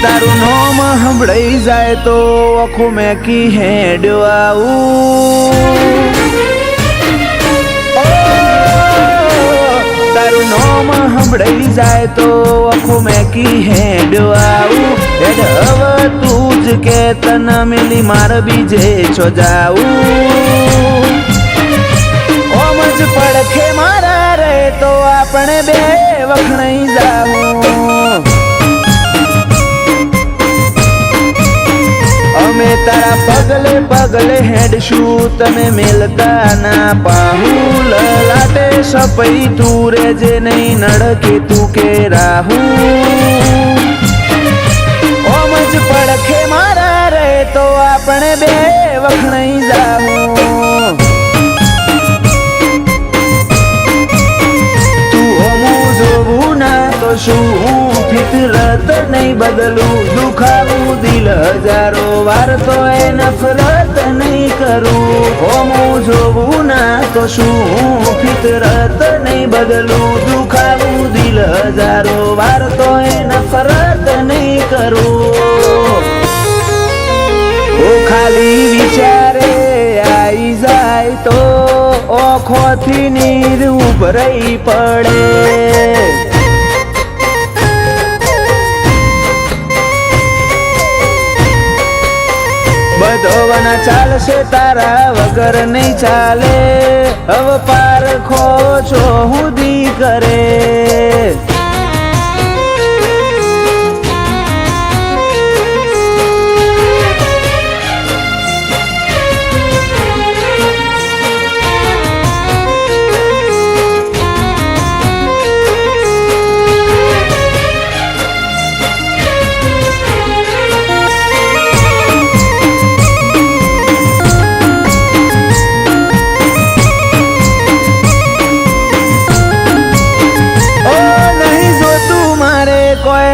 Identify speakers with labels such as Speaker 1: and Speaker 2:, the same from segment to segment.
Speaker 1: તારું નામ સંભળાઈ જાય તો આખું મેકી હેડ્યો આવું તારું નામ સંભળાઈ જાય તો આખું મેકી હેડ્યો આવું હેડ હવે તું જ કે તને મિલી માર બીજે છો જાવું ઓમ જ પડખે મારા રે તો આપણે બે વખણાઈ જાવું અમે તારા પગલે પગલે હેડશું તને મેલતા ના પાહું લલાટે સપઈ તું રે જે નહીં નડકે તું કે રાહું ઓમ જ પડખે મારા રે તો આપણે બે વખણાઈ જાવું તું ઓમું જોવું ના તો શું ફિતરત નહીં બદલું દુખાવું દિલ હજારો વાર તો એ નફરત નહીં કરું હોમું જોવું ના તો શું ફિતરત નહીં બદલું દુખાવું દિલ હજારો વાર તો એ નફરત નહીં કરું ઓ ખાલી વિચારે આવી જાય તો ઓખોથી નીર ઉભરાઈ પડે બધોવાના ચાલશે તારા વગર નહીં ચાલે હવે પારખો છો હુદી કરે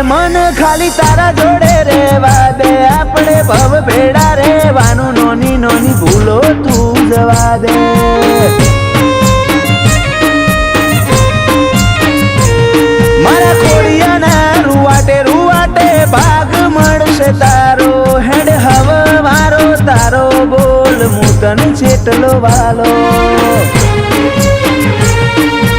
Speaker 1: મન ખાલી તારા જોડે રેવા દે આપણે ભવ ભેડા રેવાનું નોની નોની ભૂલો તું જવા દે મારા ખોડિયાના રૂવાટે ભાગ મળશે તારો હેડ હવે મારો તારો બોલ હું તને છેટલો વાલો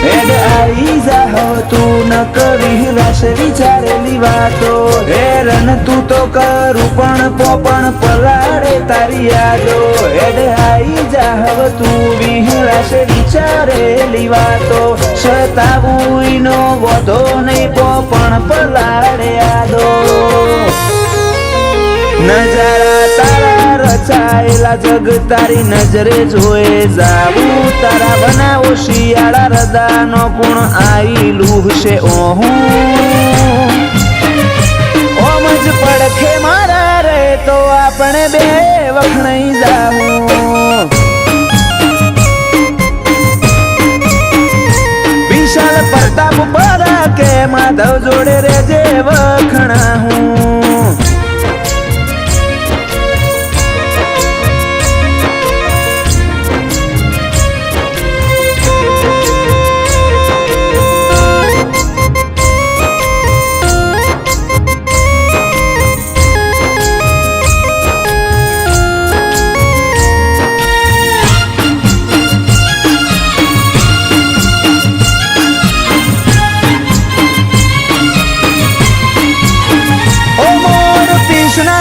Speaker 1: હેડ આવી જા હવે તું ન કરી રાશે વિચારેલી વાતો હેરન તું તો કરું પણ પોપણ પલાડે તારી યાદો હેડ આવી જા હવે તું વિહરાશે વિચારેલી વાતો સતાવું નો વધો નહીં પોપણ પલાડે યાદો નજારા તારા રચાયેલા જગ તારી નજરે જોએ જાવું તારા બનાવો શિયાળા રદાનો ગુણ આઈલું છે ઓહું ઓમ જ પડખે મારા રે તો આપણે બે વખણાઈ જાવું વિશાલ પ્રતાપ પરા કે માધવ જોડે રે જે વખણા હું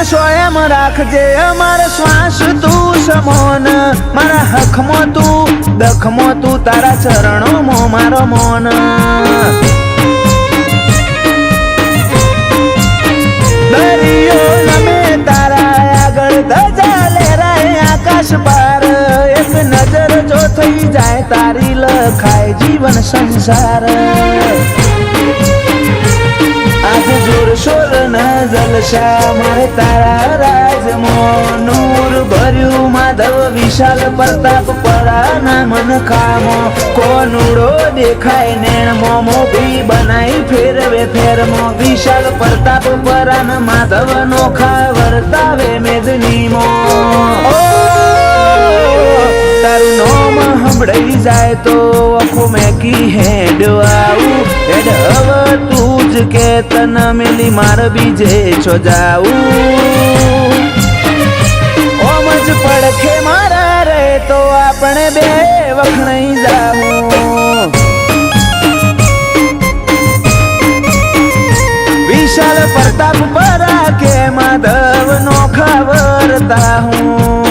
Speaker 1: સ્વયં રાખજે અમારો શ્વાસ તું સમોન મારા હખમાં તું દખમાં તું તારા ચરણોમાં મારો મોન દરિયો નમે તારા આગળ ધજા લહેરાય આકાશ પાર એક નજર જો થઈ જાય તારી લખાય જીવન સંસાર आज जोर शोर न जलशा मारे तारा राजमो नूर भर्यु माधव विशाल प्रताप पराना मन खामो कोनुड़ो देखाय नेणमो मोभी बनाई फेरवे फेरमो विशाल प्रताप पराना माधव नोखा वर्तावे मेदनीमो तारू नोम સંભળાઈ જાય તો આખો મેકી હેડ આવું હેડ હવે તું જ કે તને મેલી માર બીજે છો જાવું ઓમ જ પડખે મારા રે તો આપણે બે વખણાઈ જાવું વિશાલ પ્રતાપ પરા કે માધવ નો ખબરતા હું